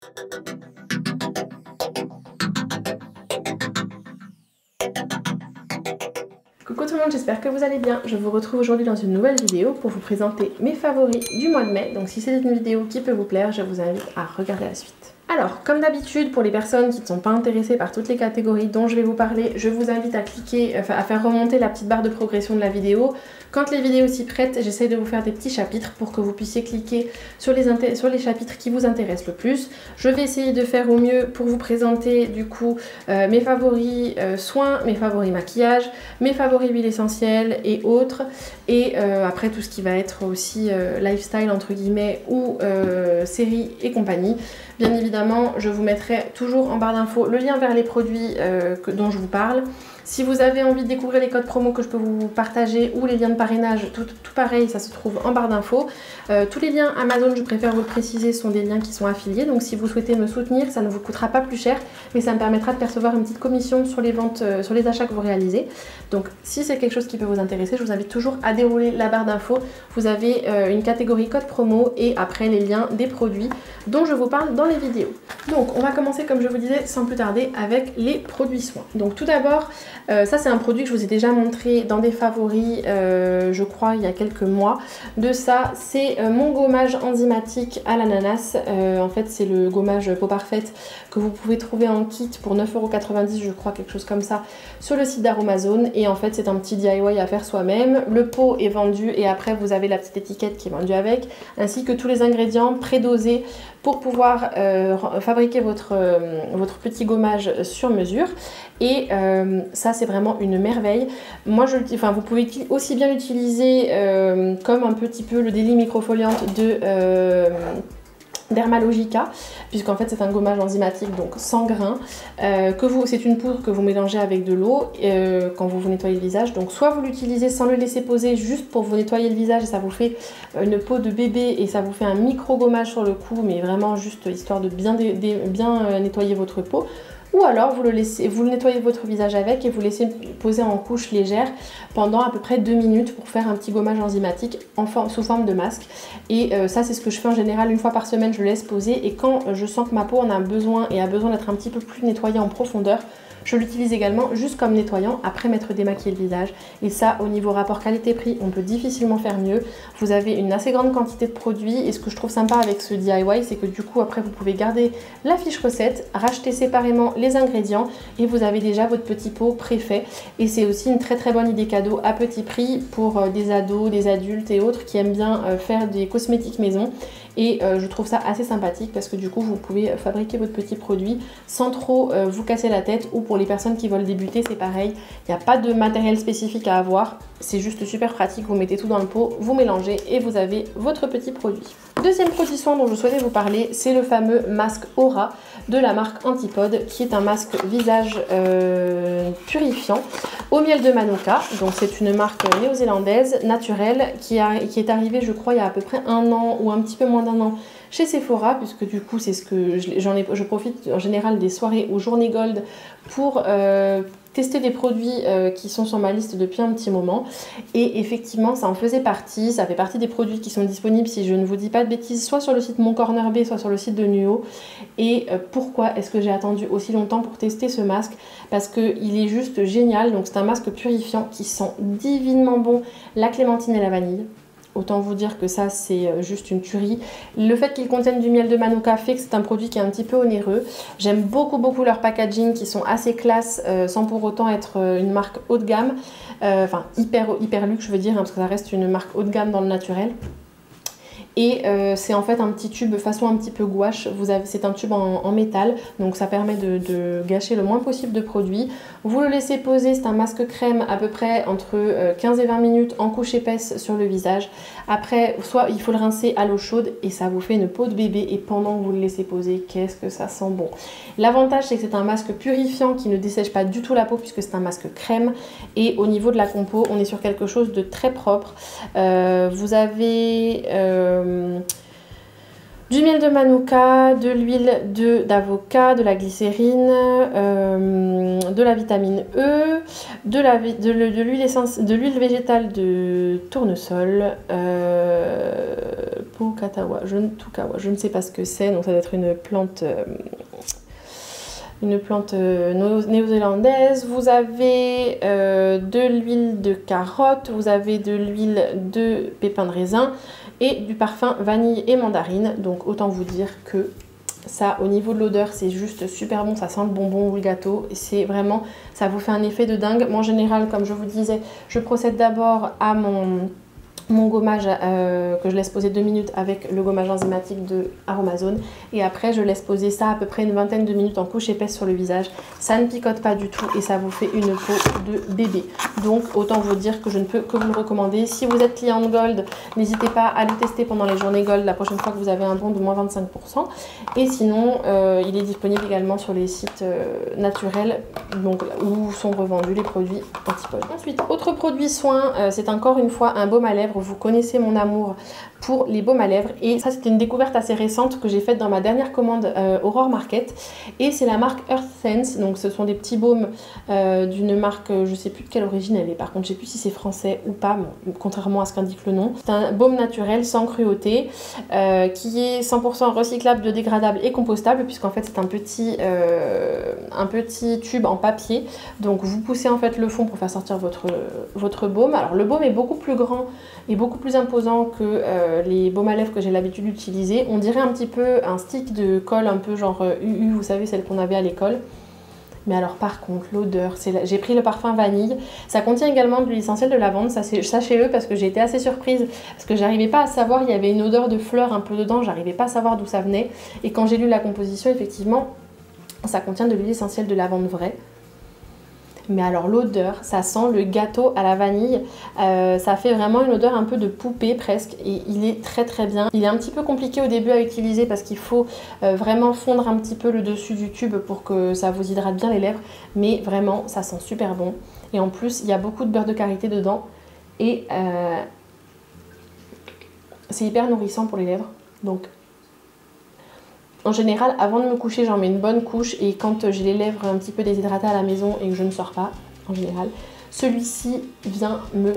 Coucou tout le monde, j'espère que vous allez bien. Je vous retrouve aujourd'hui dans une nouvelle vidéo pour vous présenter mes favoris du mois de mai. Donc si c'est une vidéo qui peut vous plaire, je vous invite à regarder la suite. Alors, comme d'habitude, pour les personnes qui ne sont pas intéressées par toutes les catégories dont je vais vous parler, je vous invite à cliquer, à faire remonter la petite barre de progression de la vidéo. Quand les vidéos s'y prêtent, j'essaie de vous faire des petits chapitres pour que vous puissiez cliquer sur les chapitres qui vous intéressent le plus. Je vais essayer de faire au mieux pour vous présenter du coup mes favoris soins, mes favoris maquillage, mes favoris huiles essentielles et autres. Et après tout ce qui va être aussi lifestyle entre guillemets ou séries et compagnie. Bien évidemment, je vous mettrai toujours en barre d'infos le lien vers les produits dont je vous parle. Si vous avez envie de découvrir les codes promo que je peux vous partager ou les liens de parrainage, tout pareil, ça se trouve en barre d'infos. Tous les liens Amazon, je préfère vous le préciser, sont des liens qui sont affiliés. Donc si vous souhaitez me soutenir, ça ne vous coûtera pas plus cher, mais ça me permettra de percevoir une petite commission sur les ventes, sur les achats que vous réalisez. Donc si c'est quelque chose qui peut vous intéresser, je vous invite toujours à dérouler la barre d'infos. Vous avez une catégorie code promo et après les liens des produits dont je vous parle dans les vidéos. Donc on va commencer comme je vous disais sans plus tarder avec les produits soins. Donc tout d'abord, ça c'est un produit que je vous ai déjà montré dans des favoris, je crois il y a quelques mois. De ça, c'est mon gommage enzymatique à l'ananas. En fait c'est le gommage peau parfaite que vous pouvez trouver en kit pour 9,90 € je crois, quelque chose comme ça, sur le site d'Aromazone. Et en fait c'est un petit DIY à faire soi-même. Le pot est vendu et après vous avez la petite étiquette qui est vendue avec, ainsi que tous les ingrédients prédosés pour pouvoir fabriquer votre petit gommage sur mesure. Et ça c'est vraiment une merveille. Moi vous pouvez aussi bien l'utiliser comme un petit peu le délit microfoliante de Dermalogica, puisqu'en fait c'est un gommage enzymatique donc sans grains, c'est une poudre que vous mélangez avec de l'eau quand vous nettoyez le visage. Donc soit vous l'utilisez sans le laisser poser juste pour vous nettoyer le visage et ça vous fait une peau de bébé et ça vous fait un micro gommage sur le cou, mais vraiment juste histoire de bien nettoyer votre peau. Ou alors vous le nettoyez votre visage avec et vous laissez poser en couche légère pendant à peu près 2 minutes pour faire un petit gommage enzymatique sous forme de masque. Et ça c'est ce que je fais en général, une fois par semaine je le laisse poser, et quand je sens que ma peau en a besoin et a besoin d'être un petit peu plus nettoyée en profondeur, je l'utilise également juste comme nettoyant après m'être démaquillé le visage. Et ça, au niveau rapport qualité-prix, on peut difficilement faire mieux. Vous avez une assez grande quantité de produits et ce que je trouve sympa avec ce DIY, c'est que du coup après vous pouvez garder la fiche recette, racheter séparément les ingrédients et vous avez déjà votre petit pot préfait. Et c'est aussi une très très bonne idée cadeau à petit prix pour des ados, des adultes et autres qui aiment bien faire des cosmétiques maison. Et je trouve ça assez sympathique parce que du coup vous pouvez fabriquer votre petit produit sans trop vous casser la tête. Ou pour les personnes qui veulent débuter, c'est pareil, il n'y a pas de matériel spécifique à avoir, c'est juste super pratique, vous mettez tout dans le pot, vous mélangez et vous avez votre petit produit. Deuxième produit soin dont je souhaitais vous parler, c'est le fameux masque Aura de la marque Antipode, qui est un masque visage purifiant au miel de Manuka. Donc c'est une marque néo-zélandaise naturelle qui est arrivée je crois il y a à peu près 1 an ou un petit peu moins d'1 an chez Sephora, puisque du coup c'est ce que je profite en général des soirées ou journées gold pour tester des produits qui sont sur ma liste depuis un petit moment. Et effectivement ça en faisait partie, ça fait partie des produits qui sont disponibles, si je ne vous dis pas de bêtises, soit sur le site Mon Corner B, soit sur le site de Nuo. Et pourquoi est-ce que j'ai attendu aussi longtemps pour tester ce masque? Parce qu'il est juste génial. Donc c'est un masque purifiant qui sent divinement bon la clémentine et la vanille. Autant vous dire que ça c'est juste une tuerie. Le fait qu'ils contiennent du miel de Manuka fait que c'est un produit qui est un petit peu onéreux. J'aime beaucoup leur packaging qui sont assez classe sans pour autant être une marque haut de gamme. Enfin hyper luxe je veux dire, hein, parce que ça reste une marque haut de gamme dans le naturel. Et c'est en fait un petit tube façon un petit peu gouache. C'est un tube en métal, donc ça permet de gâcher le moins possible de produits. Vous le laissez poser, c'est un masque crème à peu près entre 15 et 20 minutes en couche épaisse sur le visage. Après, soit il faut le rincer à l'eau chaude et ça vous fait une peau de bébé. Et pendant que vous le laissez poser, qu'est-ce que ça sent bon. L'avantage c'est que c'est un masque purifiant qui ne dessèche pas du tout la peau puisque c'est un masque crème. Et au niveau de la compo, on est sur quelque chose de très propre. Vous avez du miel de Manuka, de l'huile d'avocat, de la glycérine, de la vitamine E, de l'huile végétale de tournesol, Pukatawa, je ne sais pas ce que c'est, donc ça doit être une plante néo-zélandaise. Vous avez de l'huile de carotte, vous avez de l'huile de pépins de raisin et du parfum vanille et mandarine. Donc autant vous dire que ça, au niveau de l'odeur, c'est juste super bon, ça sent le bonbon ou le gâteau. C'est vraiment, ça vous fait un effet de dingue. Moi en général, comme je vous disais, je procède d'abord à mon gommage que je laisse poser 2 minutes avec le gommage enzymatique de Aromazone, et après je laisse poser ça à peu près une vingtaine de minutes en couche épaisse sur le visage. Ça ne picote pas du tout et ça vous fait une peau de bébé. Donc autant vous dire que je ne peux que vous le recommander. Si vous êtes client de Gold, n'hésitez pas à le tester pendant les journées Gold la prochaine fois que vous avez un bon de moins 25%. Et sinon il est disponible également sur les sites naturels, donc où sont revendus les produits anti-poils. Ensuite, autre produit soin, c'est encore une fois un baume à lèvres. Vous connaissez mon amour pour les baumes à lèvres et ça c'était une découverte assez récente que j'ai faite dans ma dernière commande Aurore Market, et c'est la marque Earth Sense. Donc ce sont des petits baumes d'une marque, je sais plus de quelle origine elle est, par contre je sais plus si c'est français ou pas, bon, contrairement à ce qu'indique le nom. C'est un baume naturel sans cruauté qui est 100% recyclable, biodégradable et compostable, puisqu'en fait c'est un petit tube en papier. Donc vous poussez en fait le fond pour faire sortir votre baume. Alors le baume est beaucoup plus grand et beaucoup plus imposant que les baumes à lèvres que j'ai l'habitude d'utiliser. On dirait un petit peu un stick de colle, un peu genre UU, vous savez, celle qu'on avait à l'école. Mais alors par contre, l'odeur, j'ai pris le parfum vanille. Ça contient également de l'huile essentielle de lavande, sachez-le, parce que j'ai été assez surprise. Parce que j'arrivais pas à savoir, il y avait une odeur de fleurs un peu dedans, j'arrivais pas à savoir d'où ça venait. Et quand j'ai lu la composition, effectivement, ça contient de l'huile essentielle de lavande vraie. Mais alors l'odeur, ça sent le gâteau à la vanille, ça fait vraiment une odeur un peu de poupée presque, et il est très très bien. Il est un petit peu compliqué au début à utiliser parce qu'il faut vraiment fondre un petit peu le dessus du tube pour que ça vous hydrate bien les lèvres, mais vraiment ça sent super bon. Et en plus il y a beaucoup de beurre de karité dedans et c'est hyper nourrissant pour les lèvres. Donc en général, avant de me coucher, j'en mets une bonne couche, et quand j'ai les lèvres un petit peu déshydratées à la maison et que je ne sors pas, en général, celui-ci vient me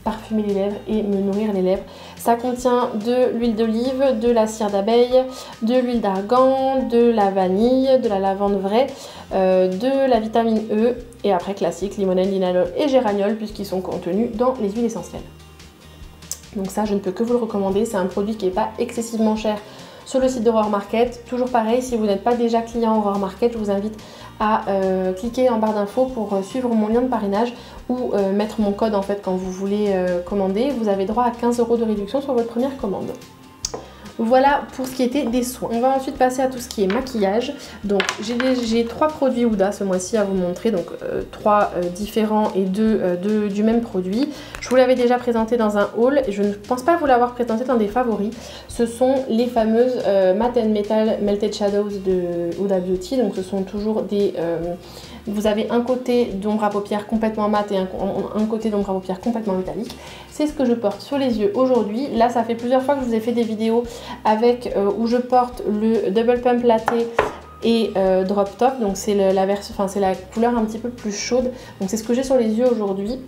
parfumer les lèvres et me nourrir les lèvres. Ça contient de l'huile d'olive, de la cire d'abeille, de l'huile d'argan, de la vanille, de la lavande vraie, de la vitamine E, et après classique, limonène, linalool et géraniol, puisqu'ils sont contenus dans les huiles essentielles. Donc ça, je ne peux que vous le recommander. C'est un produit qui n'est pas excessivement cher sur le site d'Aurore Market. Toujours pareil, si vous n'êtes pas déjà client Aurore Market, je vous invite à cliquer en barre d'infos pour suivre mon lien de parrainage ou mettre mon code en fait quand vous voulez commander. Vous avez droit à 15 € de réduction sur votre première commande. Voilà pour ce qui était des soins. On va ensuite passer à tout ce qui est maquillage. Donc j'ai 3 produits Huda ce mois-ci à vous montrer, donc 3 différents et 2 du même produit. Je vous l'avais déjà présenté dans un haul et je ne pense pas vous l'avoir présenté dans des favoris. Ce sont les fameuses Matte & Metal Melted Shadows de Huda Beauty. Donc ce sont toujours des... vous avez un côté d'ombre à paupières complètement mat et un côté d'ombre à paupières complètement métallique. C'est ce que je porte sur les yeux aujourd'hui. Là, ça fait plusieurs fois que je vous ai fait des vidéos avec où je porte le Double Pump Latte et Drop Top. Donc c'est la couleur un petit peu plus chaude. Donc c'est ce que j'ai sur les yeux aujourd'hui.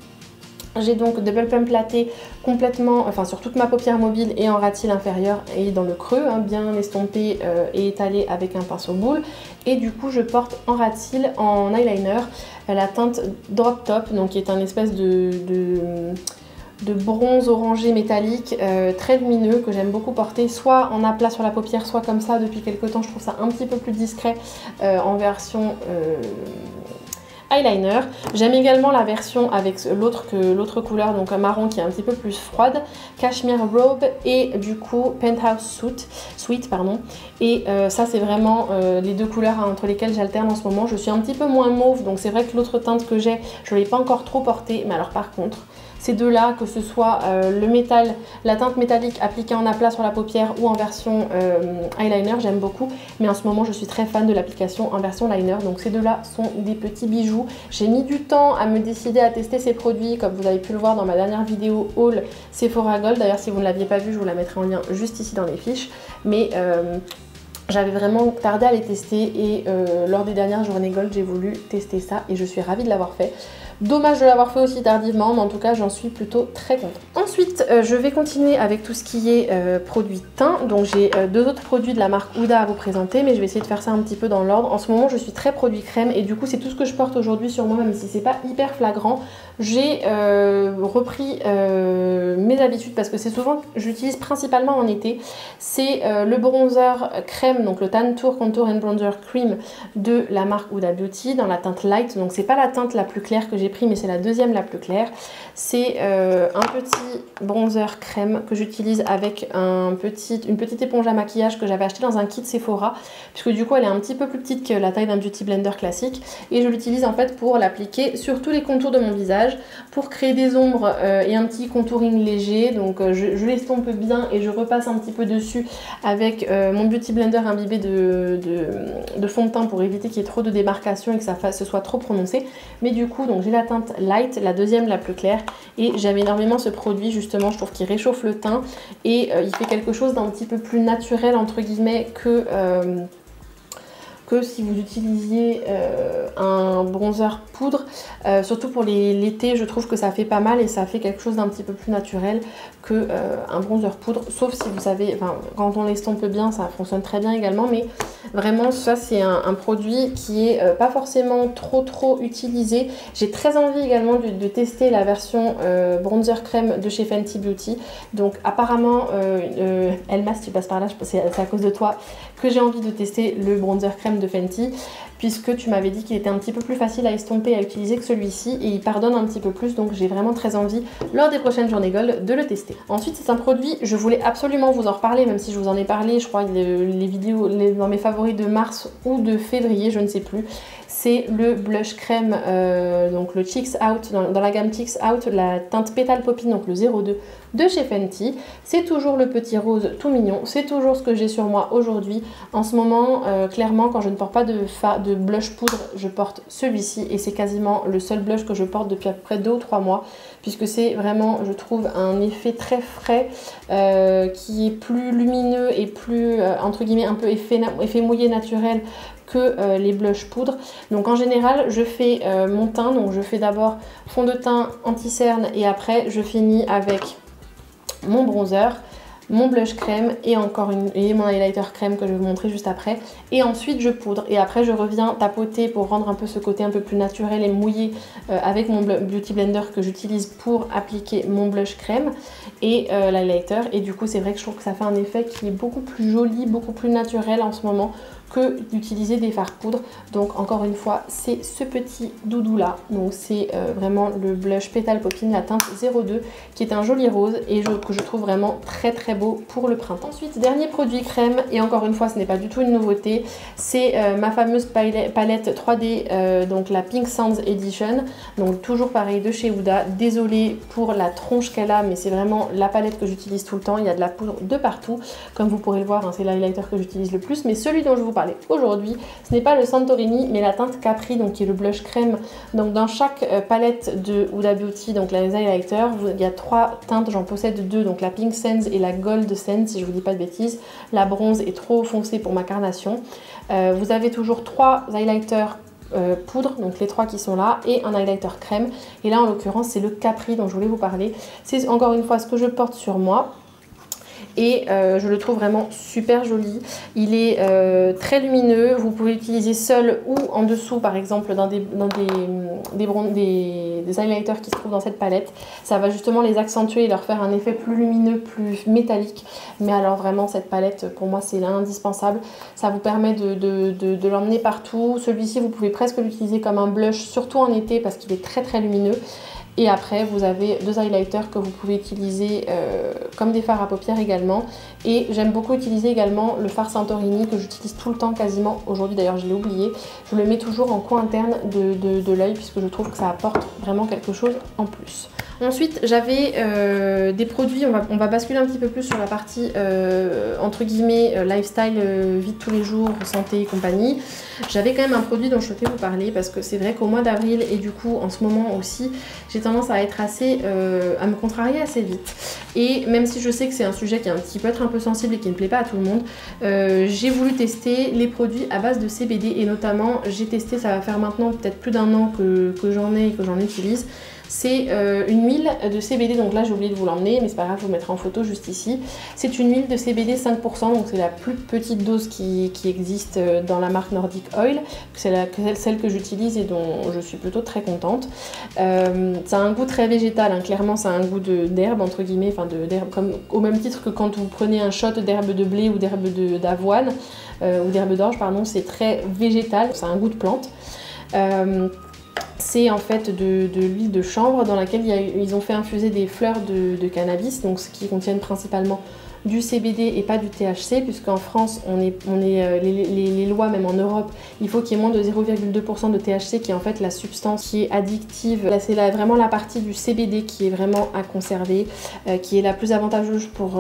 J'ai donc Double Pump Latte complètement, enfin sur toute ma paupière mobile et en ras de cils inférieur et dans le creux, hein, bien estompé et étalé avec un pinceau boule. Et du coup je porte en ras de cils, en eyeliner, la teinte Drop Top, donc qui est un espèce de bronze orangé métallique très lumineux que j'aime beaucoup porter, soit en aplat sur la paupière, soit comme ça depuis quelques temps. Je trouve ça un petit peu plus discret en version eyeliner. J'aime également la version avec l'autre couleur, donc un marron qui est un petit peu plus froide, Cashmere Robe et du coup Penthouse Sweet pardon. Et ça c'est vraiment les 2 couleurs entre lesquelles j'alterne en ce moment. Je suis un petit peu moins mauve, donc c'est vrai que l'autre teinte que j'ai, je ne l'ai pas encore trop portée, mais alors par contre ces deux-là, que ce soit la teinte métallique appliquée en aplat sur la paupière ou en version eyeliner, j'aime beaucoup. Mais en ce moment, je suis très fan de l'application en version liner. Donc ces deux-là sont des petits bijoux. J'ai mis du temps à me décider à tester ces produits, comme vous avez pu le voir dans ma dernière vidéo haul Sephora Gold. D'ailleurs, si vous ne l'aviez pas vu, je vous la mettrai en lien juste ici dans les fiches. Mais j'avais vraiment tardé à les tester et lors des dernières journées Gold, j'ai voulu tester ça et je suis ravie de l'avoir fait. Dommage de l'avoir fait aussi tardivement, mais en tout cas j'en suis plutôt très contente. Ensuite je vais continuer avec tout ce qui est produits teint. Donc j'ai deux autres produits de la marque Huda à vous présenter, mais je vais essayer de faire ça un petit peu dans l'ordre. En ce moment je suis très produit crème et du coup c'est tout ce que je porte aujourd'hui sur moi, même si c'est pas hyper flagrant. J'ai repris mes habitudes parce que c'est souvent, j'utilise principalement en été. C'est le bronzer crème, donc le Tan Tour Contour and Bronzer Cream de la marque Huda Beauty dans la teinte light. Donc c'est pas la teinte la plus claire que j'ai pris, mais c'est la deuxième la plus claire. C'est un petit bronzer crème que j'utilise avec une petite éponge à maquillage que j'avais acheté dans un kit Sephora, puisque du coup elle est un petit peu plus petite que la taille d'un Beauty Blender classique, et je l'utilise en fait pour l'appliquer sur tous les contours de mon visage, pour créer des ombres et un petit contouring léger. Donc je l'estompe bien et je repasse un petit peu dessus avec mon Beauty Blender imbibé de fond de teint pour éviter qu'il y ait trop de démarcation et que ce soit trop prononcé. Mais du coup donc j'ai la teinte light, la deuxième la plus claire, et j'aime énormément ce produit justement. Je trouve qu'il réchauffe le teint et il fait quelque chose d'un petit peu plus naturel entre guillemets que si vous utilisiez un bronzer poudre. Surtout pour l'été, je trouve que ça fait pas mal et ça fait quelque chose d'un petit peu plus naturel que un bronzer poudre. Sauf si vous savez, enfin, quand on l'estompe bien, ça fonctionne très bien également. Mais vraiment, ça c'est un produit qui est pas forcément trop utilisé. J'ai très envie également de tester la version bronzer crème de chez Fenty Beauty. Donc apparemment, Elma, si tu passes par là, c'est à cause de toi que j'ai envie de tester le bronzer crème de Fenty, puisque tu m'avais dit qu'il était un petit peu plus facile à estomper et à utiliser que celui-ci, et il pardonne un petit peu plus. Donc j'ai vraiment très envie lors des prochaines journées Gold de le tester. Ensuite c'est un produit, je voulais absolument vous en reparler, même si je vous en ai parlé, je crois, les vidéos dans mes favoris de mars ou de février, je ne sais plus. C'est le blush crème, donc le Cheeks Out, dans la gamme Cheeks Out, la teinte Pétale Poppy, donc le 02 de chez Fenty. C'est toujours le petit rose tout mignon, c'est toujours ce que j'ai sur moi aujourd'hui. En ce moment, clairement, quand je ne porte pas de blush poudre, je porte celui-ci, et c'est quasiment le seul blush que je porte depuis à peu près 2 ou 3 mois, puisque c'est vraiment, je trouve, un effet très frais, qui est plus lumineux et plus, entre guillemets, un peu effet mouillé naturel que les blushs poudre. Donc en général je fais mon teint, donc je fais d'abord fond de teint anti-cerne et après je finis avec mon bronzer, mon blush crème et mon highlighter crème que je vais vous montrer juste après, et ensuite je poudre et après je reviens tapoter pour rendre un peu ce côté un peu plus naturel et mouillé avec mon Beauty Blender que j'utilise pour appliquer mon blush crème et l'highlighter. Et du coup c'est vrai que je trouve que ça fait un effet qui est beaucoup plus joli, beaucoup plus naturel en ce moment que d'utiliser des fards poudre. Donc encore une fois c'est ce petit doudou là, donc c'est vraiment le blush Pétale Poppy, la teinte 02, qui est un joli rose et que je trouve vraiment très beau pour le printemps. Ensuite dernier produit crème, et encore une fois ce n'est pas du tout une nouveauté, c'est ma fameuse palette 3D, donc la Pink Sands Edition, donc toujours pareil de chez Huda. Désolée pour la tronche qu'elle a, mais c'est vraiment la palette que j'utilise tout le temps. Il y a de la poudre de partout, comme vous pourrez le voir, hein, c'est l'highlighter que j'utilise le plus, mais celui dont je vous parler aujourd'hui, ce n'est pas le Santorini mais la teinte Capri, donc qui est le blush crème. Donc dans chaque palette de Huda Beauty, donc les highlighters, il y a 3 teintes, j'en possède 2, donc la Pink Sands et la Gold Sands si je vous dis pas de bêtises. La bronze est trop foncée pour ma carnation. Vous avez toujours 3 highlighters poudre, donc les 3 qui sont là, et un highlighter crème, et là en l'occurrence c'est le Capri dont je voulais vous parler. C'est encore une fois ce que je porte sur moi. Et je le trouve vraiment super joli. Il est très lumineux. Vous pouvez l'utiliser seul ou en dessous, par exemple dans des highlighters qui se trouvent dans cette palette. Ça va justement les accentuer et leur faire un effet plus lumineux, plus métallique. Mais alors vraiment cette palette pour moi c'est indispensable. Ça vous permet de l'emmener partout. Celui-ci vous pouvez presque l'utiliser comme un blush, surtout en été parce qu'il est très lumineux. Et après vous avez 2 highlighters que vous pouvez utiliser comme des fards à paupières également. Et j'aime beaucoup utiliser également le fard Santorini que j'utilise tout le temps quasiment. Aujourd'hui d'ailleurs je l'ai oublié. Je le mets toujours en coin interne de l'œil puisque je trouve que ça apporte vraiment quelque chose en plus. Ensuite, j'avais des produits, on va basculer un petit peu plus sur la partie entre guillemets lifestyle, vie de tous les jours, santé et compagnie. J'avais quand même un produit dont je souhaitais vous parler parce que c'est vrai qu'au mois d'avril et du coup en ce moment aussi, j'ai tendance à être assez, à me contrarier assez vite. Et même si je sais que c'est un sujet qui peut être un peu sensible et qui ne plaît pas à tout le monde, j'ai voulu tester les produits à base de CBD et notamment j'ai testé, ça va faire maintenant peut-être plus d'un an que j'en ai et que j'en utilise. C'est une huile de CBD, donc là j'ai oublié de vous l'emmener, mais c'est pas grave, je vous mettrai en photo juste ici. C'est une huile de CBD 5%, donc c'est la plus petite dose qui existe dans la marque Nordic Oil. C'est celle que j'utilise et dont je suis plutôt très contente. Ça a un goût très végétal, hein. Clairement ça a un goût d'herbe entre guillemets, enfin d'herbe, comme au même titre que quand vous prenez un shot d'herbe de blé ou d'herbe d'avoine ou d'herbe d'orge, pardon, c'est très végétal, ça a un goût de plante. C'est en fait de l'huile de chanvre dans laquelle ils ont fait infuser des fleurs de cannabis, donc ce qui contiennent principalement du CBD et pas du THC, puisqu'en France, les lois, même en Europe, il faut qu'il y ait moins de 0,2% de THC, qui est en fait la substance qui est addictive. Là, c'est vraiment la partie du CBD qui est vraiment à conserver, qui est la plus avantageuse pour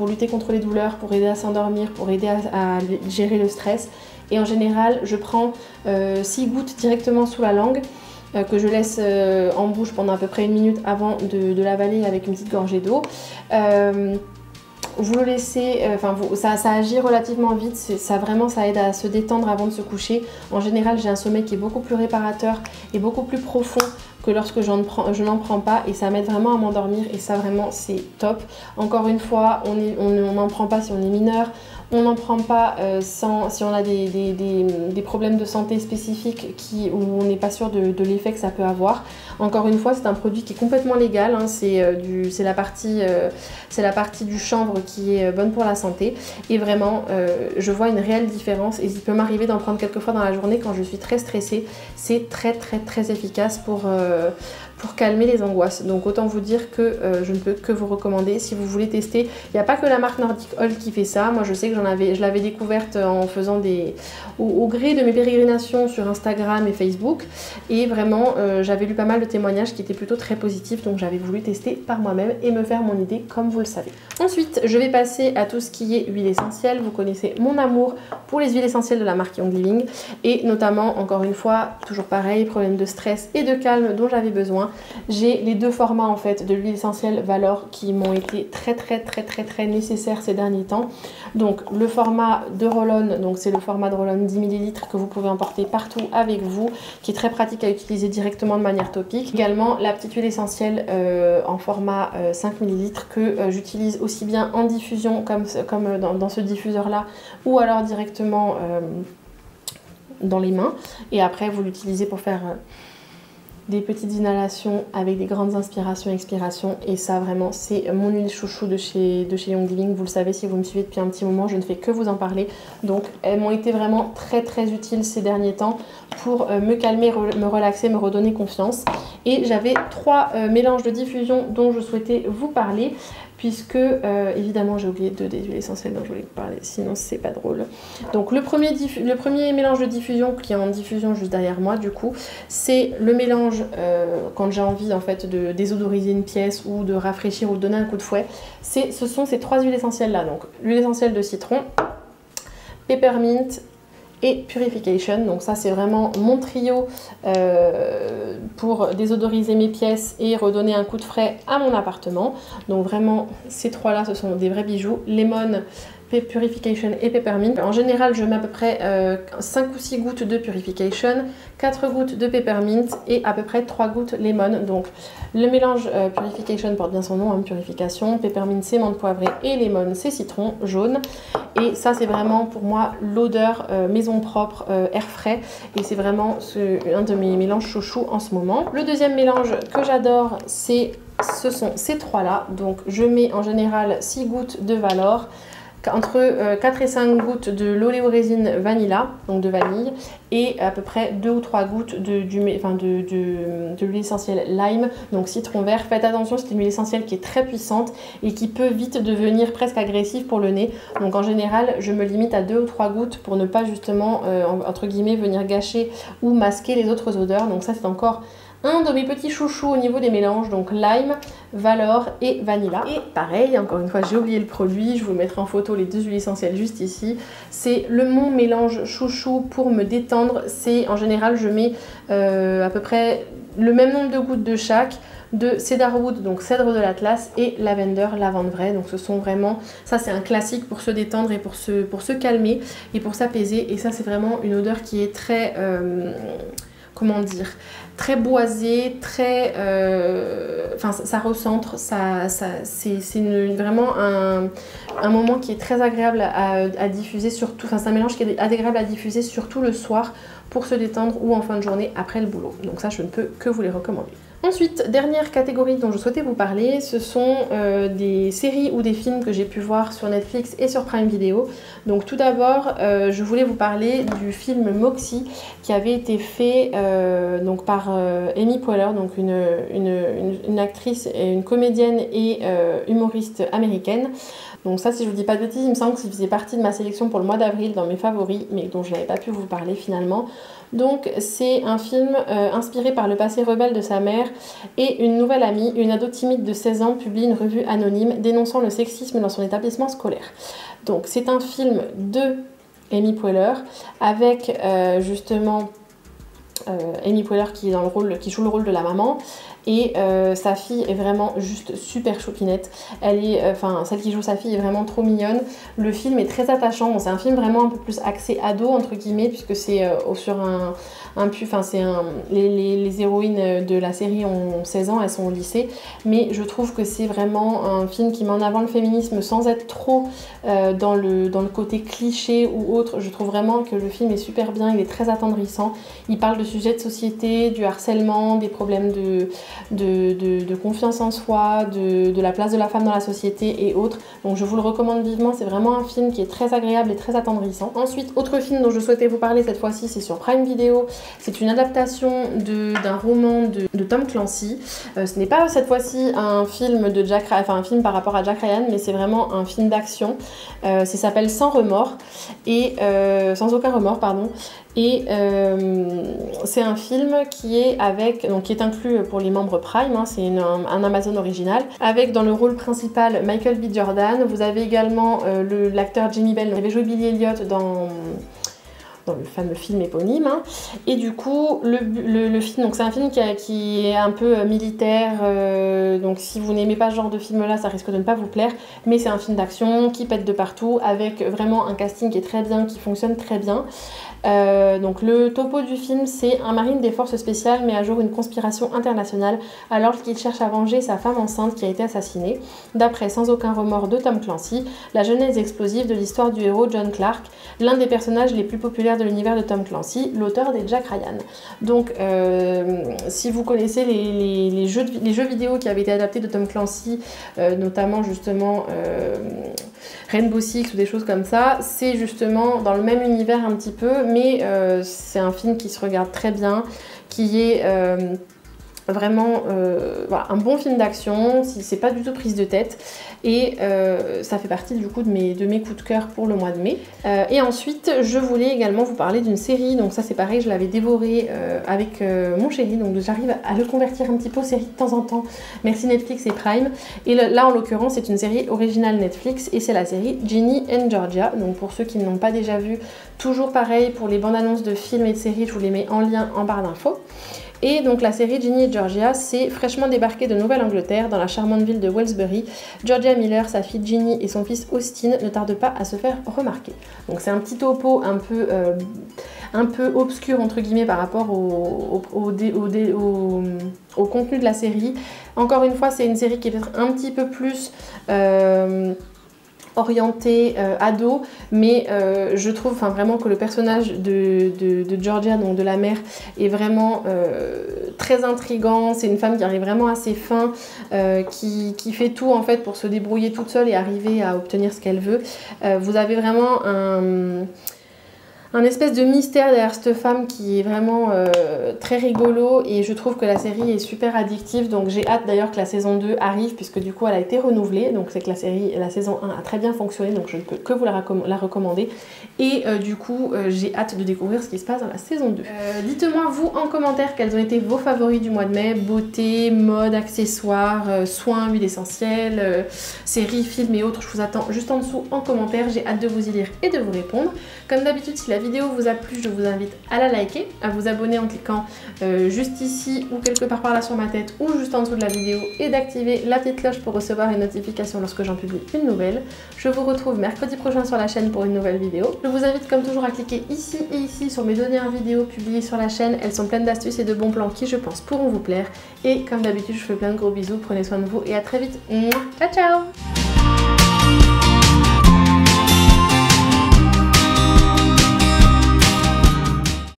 lutter contre les douleurs, pour aider à s'endormir, pour aider à gérer le stress. Et en général, je prends 6 gouttes directement sous la langue, que je laisse en bouche pendant à peu près 1 minute avant de l'avaler avec une petite gorgée d'eau. Vous le laissez, ça agit relativement vite, ça aide à se détendre avant de se coucher. En général, j'ai un sommeil qui est beaucoup plus réparateur et beaucoup plus profond que lorsque je n'en prends pas, et ça m'aide vraiment à m'endormir et ça vraiment c'est top. Encore une fois, on n'en prend pas si on est mineur, on n'en prend pas si on a des problèmes de santé spécifiques où on n'est pas sûr de l'effet que ça peut avoir. Encore une fois, c'est un produit qui est complètement légal, hein, c'est la partie du chanvre qui est bonne pour la santé et vraiment je vois une réelle différence et il peut m'arriver d'en prendre quelques fois dans la journée quand je suis très stressée. C'est très très très efficace pour calmer les angoisses. Donc autant vous dire que je ne peux que vous recommander si vous voulez tester. Il n'y a pas que la marque Nordic Oil qui fait ça. Moi je sais que je l'avais découverte en faisant au gré de mes pérégrinations sur Instagram et Facebook. Et vraiment j'avais lu pas mal de témoignages qui étaient plutôt très positifs. Donc j'avais voulu tester par moi-même et me faire mon idée comme vous le savez. Ensuite je vais passer à tout ce qui est huile essentielle. Vous connaissez mon amour pour les huiles essentielles de la marque Young Living. Et notamment encore une fois, toujours pareil, problème de stress et de calme dont j'avais besoin. J'ai les deux formats en fait de l'huile essentielle Valor qui m'ont été très nécessaires ces derniers temps. Donc le format de roll-on, donc c'est le format de roll-on 10 ml que vous pouvez emporter partout avec vous, qui est très pratique à utiliser directement de manière topique. Également la petite huile essentielle en format 5 ml que j'utilise aussi bien en diffusion comme dans ce diffuseur là, ou alors directement dans les mains. Et après vous l'utilisez pour faire des petites inhalations avec des grandes inspirations et expirations, et ça vraiment c'est mon huile chouchou de chez Young Living. Vous le savez si vous me suivez depuis un petit moment, je ne fais que vous en parler, donc elles m'ont été vraiment très utiles ces derniers temps pour me calmer, me relaxer, me redonner confiance. Et j'avais 3 mélanges de diffusion dont je souhaitais vous parler, puisque évidemment j'ai oublié 2 des huiles essentielles dont je voulais vous parler, sinon c'est pas drôle. Donc le premier mélange de diffusion qui est en diffusion juste derrière moi, du coup c'est le mélange quand j'ai envie en fait de désodoriser une pièce ou de rafraîchir ou de donner un coup de fouet. Ce sont ces 3 huiles essentielles là, donc l'huile essentielle de citron, peppermint et Purification. Donc ça c'est vraiment mon trio pour désodoriser mes pièces et redonner un coup de frais à mon appartement. Donc vraiment ces 3 là ce sont des vrais bijoux. Lemon, Purification et Peppermint. En général je mets à peu près 5 ou 6 gouttes de Purification, 4 gouttes de Peppermint et à peu près 3 gouttes Lemon. Donc le mélange Purification porte bien son nom, hein, purification, Peppermint c'est menthe poivrée et Lemon c'est citron jaune. Et ça c'est vraiment pour moi l'odeur maison propre, air frais, et c'est vraiment un de mes mélanges chouchous en ce moment. Le deuxième mélange que j'adore ce sont ces 3 là. Donc je mets en général 6 gouttes de Valor, entre 4 et 5 gouttes de l'oléorésine vanilla, donc de vanille, et à peu près 2 ou 3 gouttes de l'huile essentielle lime, donc citron vert. Faites attention, c'est une huile essentielle qui est très puissante et qui peut vite devenir presque agressive pour le nez. Donc en général, je me limite à 2 ou 3 gouttes pour ne pas justement, entre guillemets, venir gâcher ou masquer les autres odeurs. Donc ça c'est encore un de mes petits chouchous au niveau des mélanges, donc lime, Valor et vanilla. Et pareil, encore une fois, j'ai oublié le produit, je vous mettrai en photo les 2 huiles essentielles juste ici. C'est mon mélange chouchou pour me détendre. C'est en général, je mets à peu près le même nombre de gouttes de chaque, de cedarwood, donc cèdre de l'Atlas, et lavender, lavande vraie. Donc ce sont vraiment, ça c'est un classique pour se détendre et pour se calmer et pour s'apaiser. Et ça c'est vraiment une odeur qui est très, comment dire, très boisée, très, enfin ça recentre, c'est vraiment un moment qui est très agréable à diffuser, surtout, enfin c'est un mélange qui est agréable à diffuser surtout le soir pour se détendre ou en fin de journée après le boulot. Donc ça je ne peux que vous les recommander. Ensuite, dernière catégorie dont je souhaitais vous parler, ce sont des séries ou des films que j'ai pu voir sur Netflix et sur Prime Video. Donc tout d'abord, je voulais vous parler du film Moxie qui avait été fait donc par Amy Poehler, donc une actrice et une comédienne et humoriste américaine. Donc ça, si je vous dis pas de bêtises, il me semble que ça faisait partie de ma sélection pour le mois d'avril dans mes favoris, mais dont je n'avais pas pu vous parler finalement. Donc c'est un film inspiré par le passé rebelle de sa mère et une nouvelle amie, une ado timide de 16 ans, publie une revue anonyme dénonçant le sexisme dans son établissement scolaire. Donc c'est un film de Amy Poehler avec justement Amy Poehler qui joue le rôle de la maman. Et sa fille est vraiment juste super choupinette. Elle est, celle qui joue sa fille est vraiment trop mignonne. Le film est très attachant. Bon, c'est un film vraiment un peu plus axé ado entre guillemets puisque c'est sur les héroïnes de la série ont 16 ans, elles sont au lycée. Mais je trouve que c'est vraiment un film qui met en avant le féminisme sans être trop dans le côté cliché ou autre. Je trouve vraiment que le film est super bien. Il est très attendrissant. Il parle de sujets de société, du harcèlement, des problèmes de confiance en soi, de la place de la femme dans la société et autres. Donc je vous le recommande vivement, c'est vraiment un film qui est très agréable et très attendrissant. Ensuite, autre film dont je souhaitais vous parler cette fois-ci, c'est sur Prime Video. C'est une adaptation d'un roman de Tom Clancy. Ce n'est pas cette fois-ci un film un film par rapport à Jack Ryan, mais c'est vraiment un film d'action. Ça s'appelle Sans remords et Sans aucun remords, pardon. Et c'est un film qui est inclus pour les membres Prime, hein, c'est un Amazon original, avec dans le rôle principal Michael B. Jordan. Vous avez également l'acteur Jamie Bell, qui avait joué Billy Elliot dans le fameux film éponyme, hein. Et du coup le film, donc c'est un film qui est un peu militaire, donc si vous n'aimez pas ce genre de film là, ça risque de ne pas vous plaire, mais c'est un film d'action qui pète de partout avec vraiment un casting qui est très bien, qui fonctionne très bien. Donc le topo du film, c'est un marine des forces spéciales met à jour une conspiration internationale alors qu'il cherche à venger sa femme enceinte qui a été assassinée. D'après Sans aucun remords de Tom Clancy, la genèse explosive de l'histoire du héros John Clark, l'un des personnages les plus populaires de l'univers de Tom Clancy, l'auteur des Jack Ryan. Donc si vous connaissez les jeux vidéo qui avaient été adaptés de Tom Clancy, notamment justement Rainbow Six ou des choses comme ça, c'est justement dans le même univers un petit peu, mais c'est un film qui se regarde très bien, qui est vraiment voilà, un bon film d'action, c'est pas du tout prise de tête, et ça fait partie du coup de mes coups de cœur pour le mois de mai. Et ensuite je voulais également vous parler d'une série, donc ça c'est pareil, je l'avais dévoré avec mon chéri, donc j'arrive à le convertir un petit peu aux séries de temps en temps, merci Netflix et Prime. Et là en l'occurrence c'est une série originale Netflix et c'est la série Ginny and Georgia. Donc pour ceux qui ne l'ont pas déjà vu, toujours pareil pour les bandes annonces de films et de séries, je vous les mets en lien en barre d'infos. Et donc la série Ginny et Georgia, c'est fraîchement débarqué de Nouvelle-Angleterre dans la charmante ville de Wellsbury. Georgia Miller, sa fille Ginny et son fils Austin ne tardent pas à se faire remarquer. Donc c'est un petit topo un peu obscur entre guillemets par rapport au contenu de la série. Encore une fois, c'est une série qui est peut-être un petit peu plus orientée ado, mais je trouve vraiment que le personnage de Georgia, donc de la mère, est vraiment très intriguant. C'est une femme qui arrive vraiment à ses fins, qui fait tout en fait pour se débrouiller toute seule et arriver à obtenir ce qu'elle veut. Vous avez vraiment un espèce de mystère derrière cette femme qui est vraiment très rigolo et je trouve que la série est super addictive, donc j'ai hâte d'ailleurs que la saison 2 arrive puisque du coup elle a été renouvelée, donc c'est que la saison 1 a très bien fonctionné, donc je ne peux que vous la recommander et du coup j'ai hâte de découvrir ce qui se passe dans la saison 2. Dites-moi vous en commentaire quels ont été vos favoris du mois de mai, beauté, mode, accessoires, soins, huiles essentielles, séries, films et autres, je vous attends juste en dessous en commentaire, j'ai hâte de vous y lire et de vous répondre. Comme d'habitude, si la vidéo vous a plu, je vous invite à la liker, à vous abonner en cliquant juste ici ou quelque part par là sur ma tête ou juste en dessous de la vidéo et d'activer la petite cloche pour recevoir les notifications lorsque j'en publie une nouvelle. Je vous retrouve mercredi prochain sur la chaîne pour une nouvelle vidéo. Je vous invite comme toujours à cliquer ici et ici sur mes dernières vidéos publiées sur la chaîne. Elles sont pleines d'astuces et de bons plans qui je pense pourront vous plaire. Et comme d'habitude, je vous fais plein de gros bisous, prenez soin de vous et à très vite. Ciao ciao.